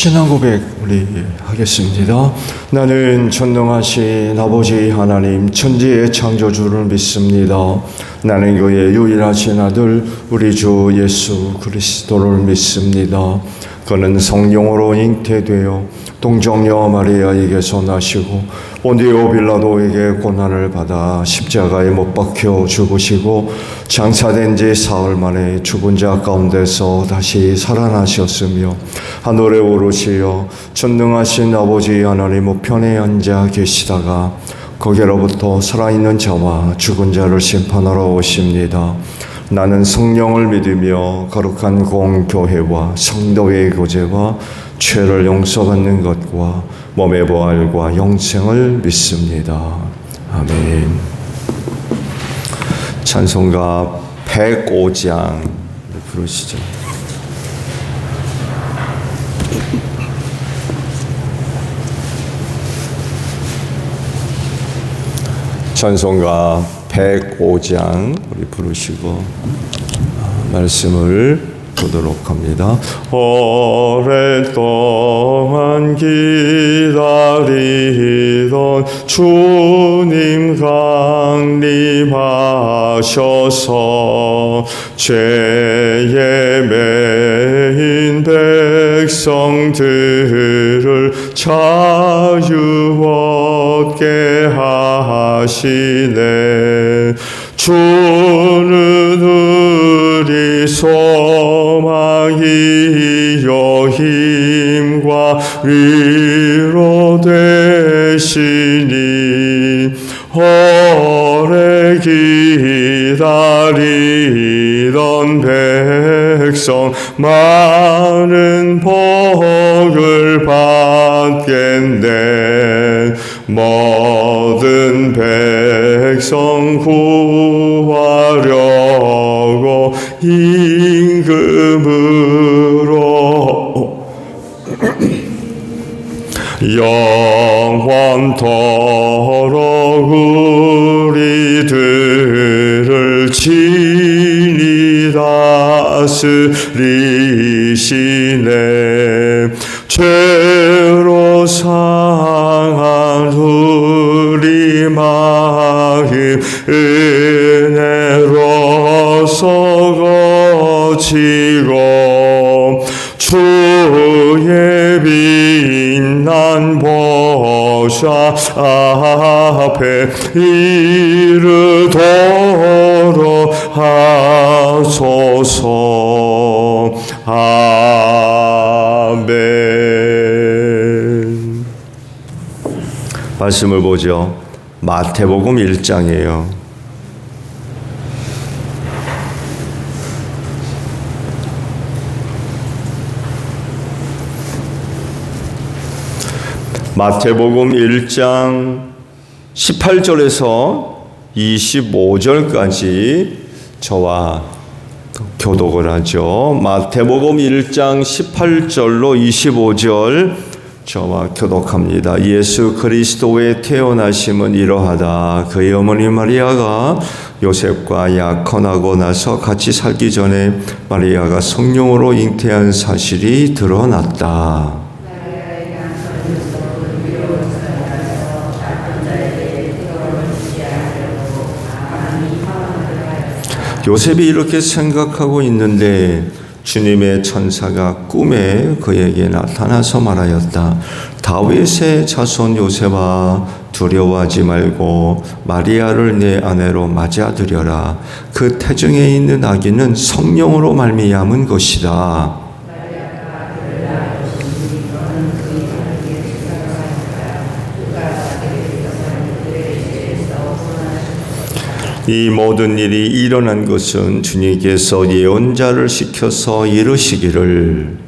신앙 고백 우리 하겠습니다. 나는 전능하신 아버지 하나님 천지의 창조주를 믿습니다. 나는 그의 유일하신 아들 우리 주 예수 그리스도를 믿습니다. 그는 성령으로 잉태되어 동정녀 마리아에게서 나시고 본디오 빌라도에게 고난을 받아 십자가에 못 박혀 죽으시고 장사된 지 사흘 만에 죽은 자 가운데서 다시 살아나셨으며 하늘에 오르시어 전능하신 아버지 하나님 우편에 앉아 계시다가 거기로부터 살아있는 자와 죽은 자를 심판하러 오십니다. 나는 성령을 믿으며 거룩한 공교회와 성도의 교제와 죄를 용서받는 것과 몸의 부활과 영생을 믿습니다. 아멘. 찬송가 105장 부르시죠. 찬송가 105장 우리 부르시고 말씀을 보도록 합니다. 오랫동안 기다리던 주님 강림하셔서 죄에 매인 백성들을 자유 얻게 하시네. 주는 우리 소망이요 힘과 위로 되시니 오래 기다리던 백성 많은 복을 받겠네. 모든 백성 구하려고 임금으로 영원토록 우리들을 친히 다스리시네. 죄로 상한 우리 마음 은혜로서 거치고 주의 빛난 보좌 앞에 이르도록 하소서. 아멘. 말씀을 보죠. 마태복음 1장이에요. 마태복음 1장 18절에서 25절까지 저와 교독을 하죠. 마태복음 1장 18절로 25절 저와 교독합니다. 예수 그리스도의 태어나심은 이러하다. 그의 어머니 마리아가 요셉과 약혼하고 나서 같이 살기 전에 마리아가 성령으로 잉태한 사실이 드러났다. 요셉이 이렇게 생각하고 있는데 주님의 천사가 꿈에 그에게 나타나서 말하였다. 다윗의 자손 요셉아, 두려워하지 말고 마리아를 내 아내로 맞아들여라. 그 태중에 있는 아기는 성령으로 말미암은 것이다. 이 모든 일이 일어난 것은 주님께서 예언자를 시켜서 이르시기를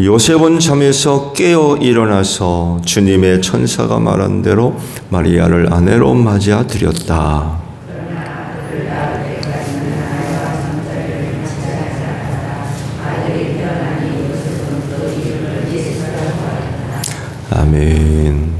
요셉은 잠에서 깨어 일어나서 주님의 천사가 말한 대로 마리아를 아내로 맞아들였다. 아멘.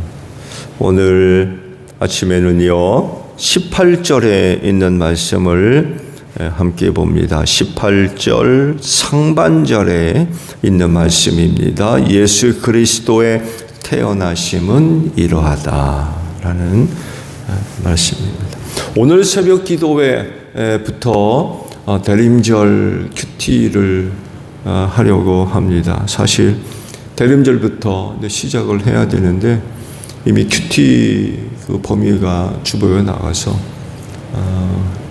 오늘 아침에는요 18절에 있는 말씀을 함께 봅니다. 18절 상반절에 있는 말씀입니다. 예수 그리스도의 태어나심은 이러하다라는 말씀입니다. 오늘 새벽 기도회부터 대림절 큐티를 하려고 합니다. 사실 대림절부터 시작을 해야 되는데 이미 큐티 그 범위가 주보에 나가서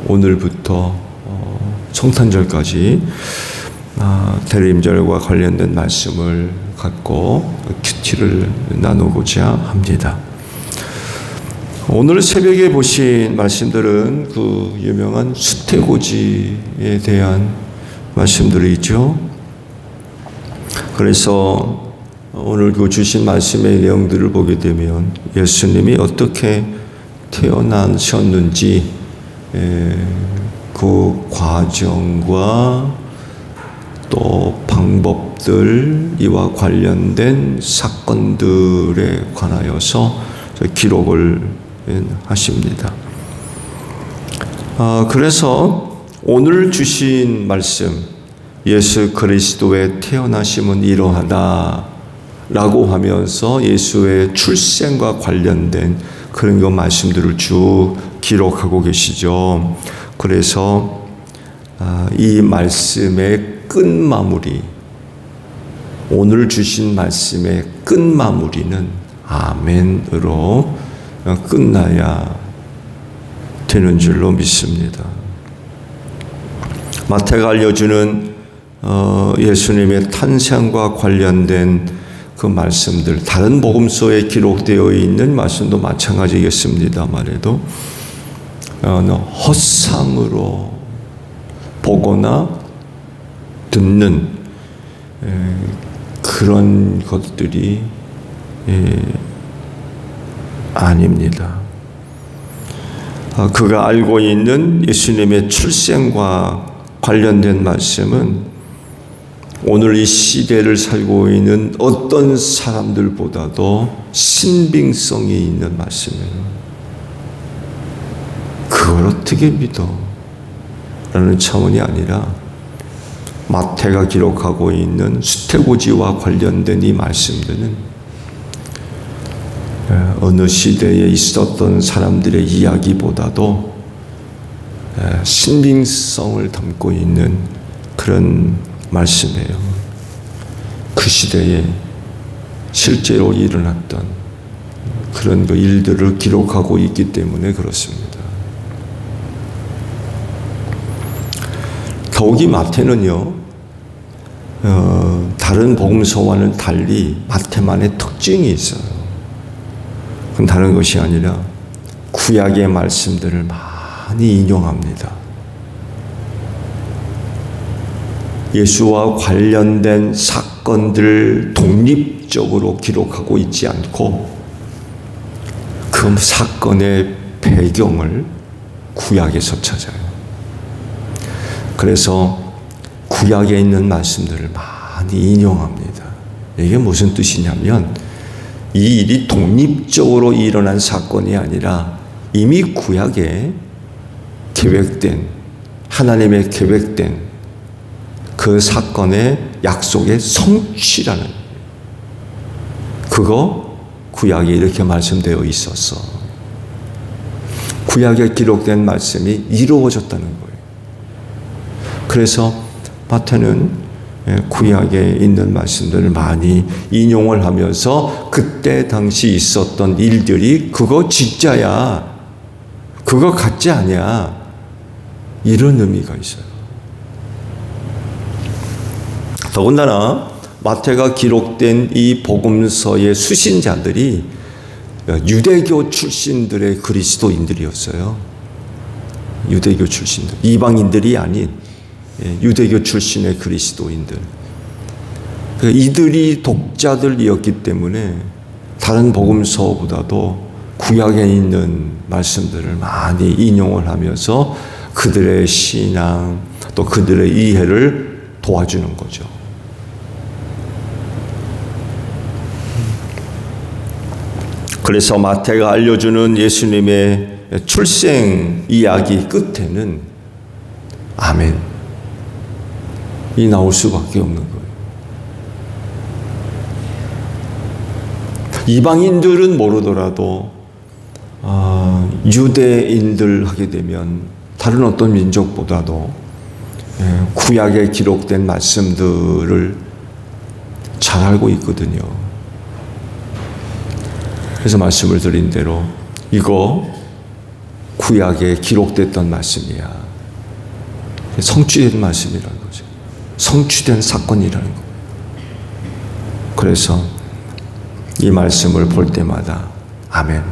오늘부터 성탄절까지 대림절과 관련된 말씀을 갖고 큐티를 나누고자 합니다. 오늘 새벽에 보신 말씀들은 그 유명한 수태고지에 대한 말씀들이죠. 그래서 오늘 그 주신 말씀의 내용들을 보게 되면 예수님이 어떻게 태어나셨는지 그 과정과 또 방법들 이와 관련된 사건들에 관하여서 기록을 하십니다. 그래서 오늘 주신 말씀 예수 그리스도의 태어나심은 이러하다 라고 하면서 예수의 출생과 관련된 그런 그 말씀들을 쭉 기록하고 계시죠. 그래서 이 말씀의 끝마무리, 오늘 주신 말씀의 끝마무리는 아멘으로 끝나야 되는 줄로 믿습니다. 마태가 알려주는 예수님의 탄생과 관련된 그 말씀들, 다른 복음서에 기록되어 있는 말씀도 마찬가지겠습니다만 헛상으로 보거나 듣는 그런 것들이 아닙니다. 그가 알고 있는 예수님의 출생과 관련된 말씀은 오늘 이 시대를 살고 있는 어떤 사람들보다도 신빙성이 있는 말씀이에요. 그걸 어떻게 믿어? 라는 차원이 아니라 마태가 기록하고 있는 수태고지와 관련된 이 말씀들은 어느 시대에 있었던 사람들의 이야기보다도 신빙성을 담고 있는 그런 말씀이에요. 그 시대에 실제로 일어났던 그런 그 일들을 기록하고 있기 때문에 그렇습니다. 더욱이 마태는요, 다른 복음서와는 달리 마태만의 특징이 있어요. 그건 다른 것이 아니라 구약의 말씀들을 많이 인용합니다. 예수와 관련된 사건들을 독립적으로 기록하고 있지 않고 그 사건의 배경을 구약에서 찾아요. 그래서 구약에 있는 말씀들을 많이 인용합니다. 이게 무슨 뜻이냐면 이 일이 독립적으로 일어난 사건이 아니라 이미 구약에 계획된, 하나님의 계획된 그 사건의 약속의 성취라는, 그거 구약에 이렇게 말씀되어 있었어. 구약에 기록된 말씀이 이루어졌다는 거예요. 그래서 마태는 구약에 있는 말씀들을 많이 인용을 하면서 그때 당시 있었던 일들이 그거 진짜야, 그거 가짜 아니야, 이런 의미가 있어요. 더군다나 마태가 기록된 이 복음서의 수신자들이 유대교 출신들의 그리스도인들이었어요. 유대교 출신들, 이방인들이 아닌 유대교 출신의 그리스도인들. 이들이 독자들이었기 때문에 다른 복음서보다도 구약에 있는 말씀들을 많이 인용을 하면서 그들의 신앙 또 그들의 이해를 도와주는 거죠. 그래서 마태가 알려주는 예수님의 출생 이야기 끝에는 아멘 이 나올 수밖에 없는 거예요. 이방인들은 모르더라도 유대인들 하게 되면 다른 어떤 민족보다도 구약에 기록된 말씀들을 잘 알고 있거든요. 그래서 말씀을 드린 대로 이거 구약에 기록됐던 말씀이야. 성취된 말씀이라는 거죠. 성취된 사건이라는 거예요. 그래서 이 말씀을 볼 때마다 아멘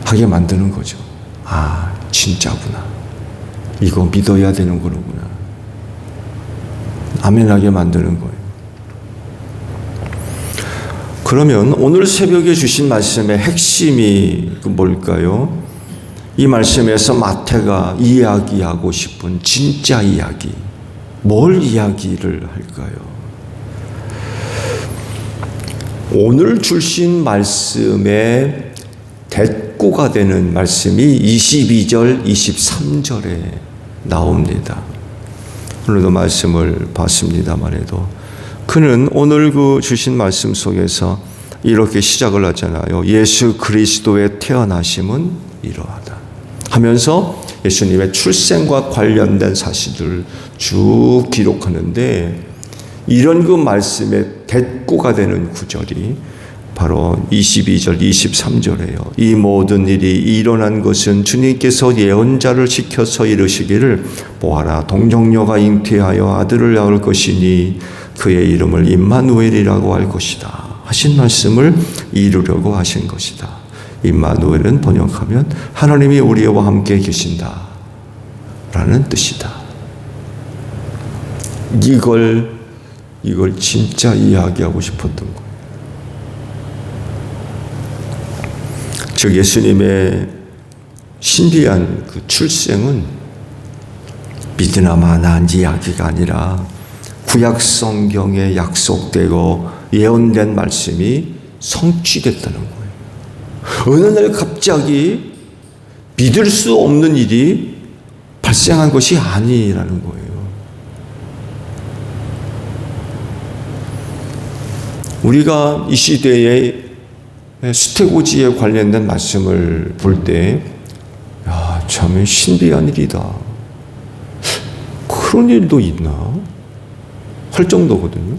하게 만드는 거죠. 아, 진짜구나. 이거 믿어야 되는 거구나. 아멘 하게 만드는 거예요. 그러면 오늘 새벽에 주신 말씀의 핵심이 뭘까요? 이 말씀에서 마태가 이야기하고 싶은 진짜 이야기, 뭘 이야기를 할까요? 오늘 주신 말씀의 대꾸가 되는 말씀이 22절, 23절에 나옵니다. 오늘도 말씀을 봤습니다만 해도 그는 오늘 그 주신 말씀 속에서 이렇게 시작을 하잖아요. 예수 그리스도의 태어나심은 이러하다 하면서 예수님의 출생과 관련된 사실을 쭉 기록하는데 이런 그 말씀의 대꾸가 되는 구절이 바로 22절, 23절이에요. 이 모든 일이 일어난 것은 주님께서 예언자를 시켜서 이르시기를 보아라 동정녀가 잉태하여 아들을 낳을 것이니 그의 이름을 임마누엘이라고 할 것이다 하신 말씀을 이루려고 하신 것이다. 임마누엘은 번역하면 하나님이 우리와 함께 계신다 라는 뜻이다. 이걸 진짜 이야기하고 싶었던 거예요. 즉 예수님의 신비한 그 출생은 믿으나 마나한 이야기가 아니라 구약 성경에 약속되고 예언된 말씀이 성취됐다는 거예요. 어느 날 갑자기 믿을 수 없는 일이 발생한 것이 아니라는 거예요. 우리가 이 시대에 수태고지에 관련된 말씀을 볼 때, 야, 참 신비한 일이다. 그런 일도 있나? 할 정도거든요.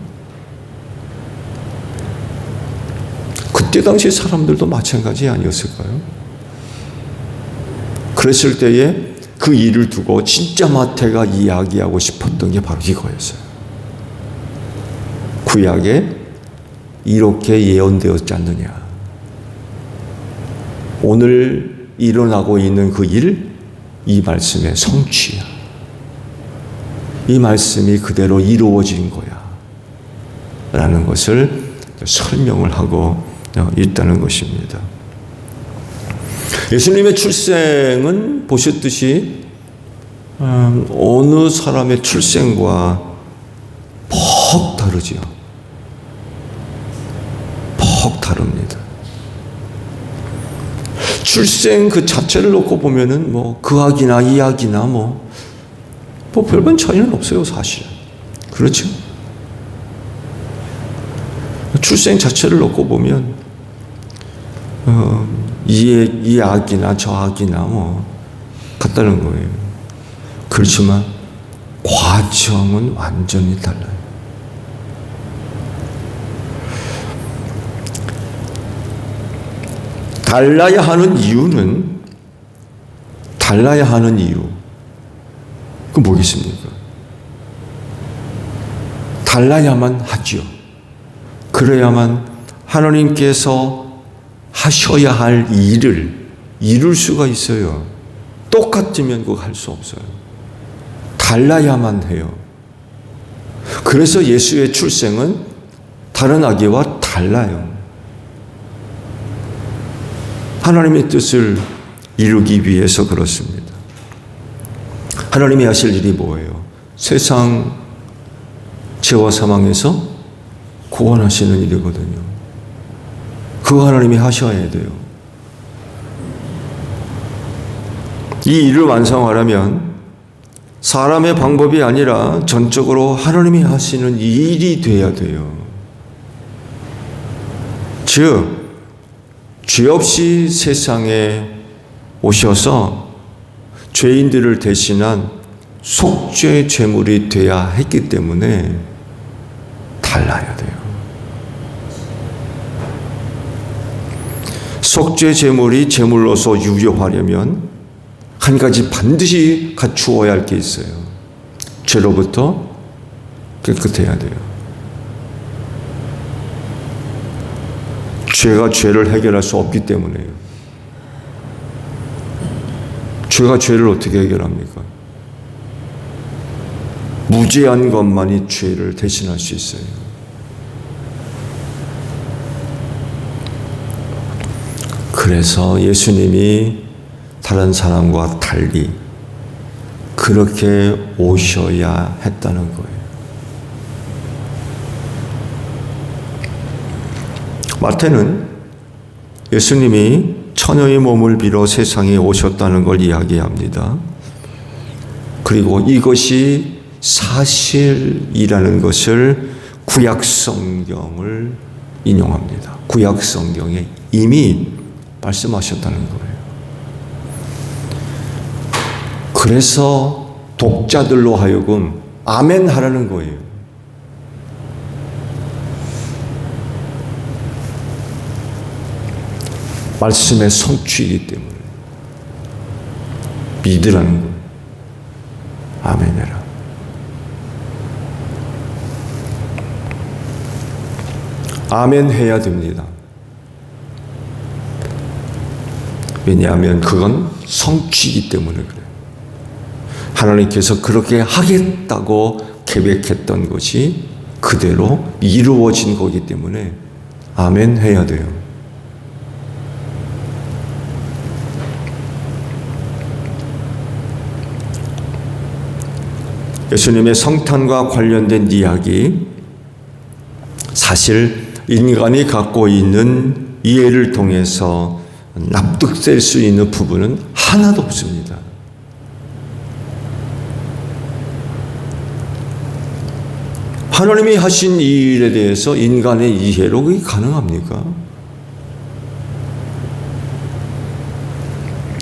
그때 당시 사람들도 마찬가지 아니었을까요? 그랬을 때에 그 일을 두고 진짜 마태가 이야기하고 싶었던 게 바로 이거였어요. 구약에 이렇게 예언되었지 않느냐. 오늘 일어나고 있는 그 일, 이 말씀의 성취야. 이 말씀이 그대로 이루어진 거야. 라는 것을 설명을 하고 있다는 것입니다. 예수님의 출생은 보셨듯이 어느 사람의 출생과 퍽 다르지요. 퍽 다릅니다. 출생 그 자체를 놓고 보면은 그학이나 이학이나 별반 차이는 없어요, 사실. 그렇죠? 출생 자체를 놓고 보면 이 악이나 저 악이나 같다는 거예요. 그렇지만 과정은 완전히 달라요. 달라야 하는 이유. 그 뭐겠습니까? 달라야만 하죠. 그래야만 하나님께서 하셔야 할 일을 이룰 수가 있어요. 똑같으면 그거 할 수 없어요. 달라야만 해요. 그래서 예수의 출생은 다른 아기와 달라요. 하나님의 뜻을 이루기 위해서 그렇습니다. 하나님이 하실 일이 뭐예요? 세상 죄와 사망에서 구원하시는 일이거든요. 그거 하나님이 하셔야 돼요. 이 일을 완성하려면 사람의 방법이 아니라 전적으로 하나님이 하시는 일이 돼야 돼요. 즉, 죄 없이 세상에 오셔서 죄인들을 대신한 속죄 제물이 돼야 했기 때문에 달라야 돼요. 속죄 제물이 제물로서 유효하려면 한 가지 반드시 갖추어야 할 게 있어요. 죄로부터 깨끗해야 돼요. 죄가 죄를 해결할 수 없기 때문에요. 죄가 죄를 어떻게 해결합니까? 무죄한 것만이 죄를 대신할 수 있어요. 그래서 예수님이 다른 사람과 달리 그렇게 오셔야 했다는 거예요. 마태는 예수님이 처녀의 몸을 빌어 세상에 오셨다는 걸 이야기합니다. 그리고 이것이 사실이라는 것을 구약 성경을 인용합니다. 구약 성경에 이미 말씀하셨다는 거예요. 그래서 독자들로 하여금 아멘 하라는 거예요. 말씀의 성취이기 때문에 믿으라는 거예요. 아멘 해라. 아멘 해야 됩니다. 왜냐하면 그건 성취이기 때문에 그래요. 하나님께서 그렇게 하겠다고 계획했던 것이 그대로 이루어진 거기 때문에 아멘 해야 돼요. 예수님의 성탄과 관련된 이야기, 사실 인간이 갖고 있는 이해를 통해서 납득될 수 있는 부분은 하나도 없습니다. 하나님이 하신 이 일에 대해서 인간의 이해로 그게 가능합니까?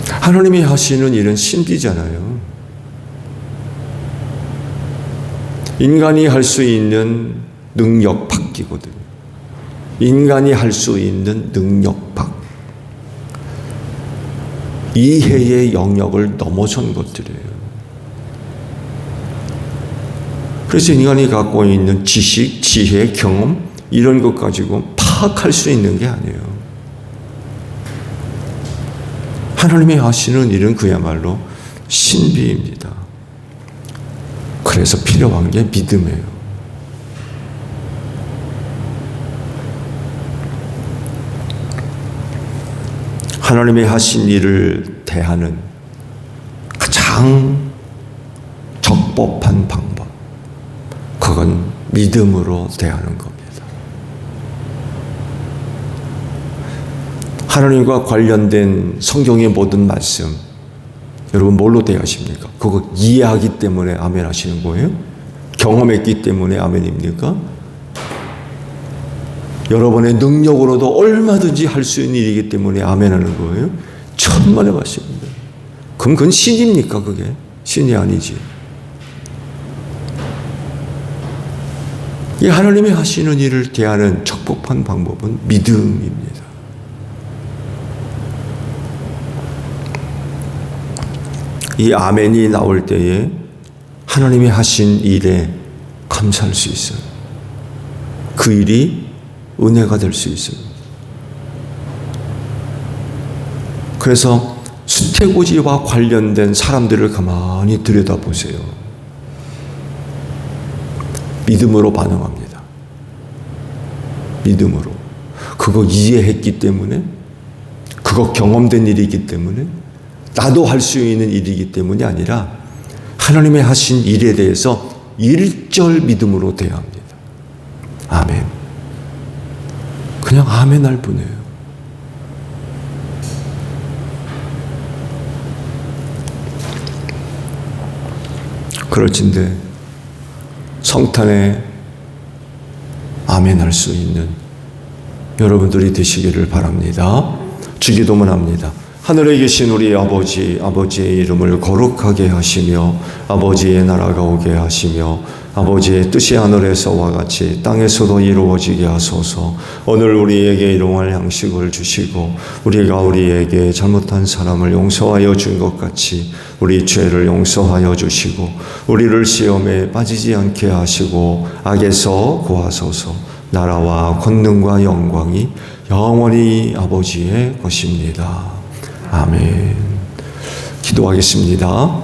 하나님이 하시는 일은 신비잖아요. 인간이 할 수 있는 능력 밖이거든요. 인간이 할 수 있는 능력 밖. 이해의 영역을 넘어선 것들이에요. 그래서 인간이 갖고 있는 지식, 지혜, 경험 이런 것 가지고 파악할 수 있는 게 아니에요. 하나님이 하시는 일은 그야말로 신비입니다. 그래서 필요한 게 믿음이에요. 하나님이 하신 일을 대하는 가장 적법한 방법, 그건 믿음으로 대하는 겁니다. 하나님과 관련된 성경의 모든 말씀, 여러분 뭘로 대하십니까? 그거 이해하기 때문에 아멘 하시는 거예요? 경험했기 때문에 아멘입니까? 여러분의 능력으로도 얼마든지 할 수 있는 일이기 때문에 아멘 하는 거예요? 천만의 말씀입니다. 그럼 그건 신입니까? 그게? 신이 아니지. 이 하나님이 하시는 일을 대하는 적법한 방법은 믿음입니다. 이 아멘이 나올 때에 하나님이 하신 일에 감사할 수 있어요. 그 일이 은혜가 될 수 있어요. 그래서 수태고지와 관련된 사람들을 가만히 들여다보세요. 믿음으로 반응합니다. 믿음으로. 그거 이해했기 때문에, 그거 경험된 일이기 때문에, 나도 할 수 있는 일이기 때문이 아니라 하나님의 하신 일에 대해서 일절 믿음으로 대합니다. 아멘. 그냥 아멘 할 뿐이에요. 그럴진데 성탄에 아멘할 수 있는 여러분들이 되시기를 바랍니다. 주기도문 합니다. 하늘에 계신 우리 아버지, 아버지의 이름을 거룩하게 하시며 아버지의 나라가 오게 하시며 아버지의 뜻이 하늘에서와 같이 땅에서도 이루어지게 하소서. 오늘 우리에게 일용할 양식을 주시고 우리가 우리에게 잘못한 사람을 용서하여 준 것 같이 우리 죄를 용서하여 주시고 우리를 시험에 빠지지 않게 하시고 악에서 구하소서. 나라와 권능과 영광이 영원히 아버지의 것입니다. 아멘. 기도하겠습니다.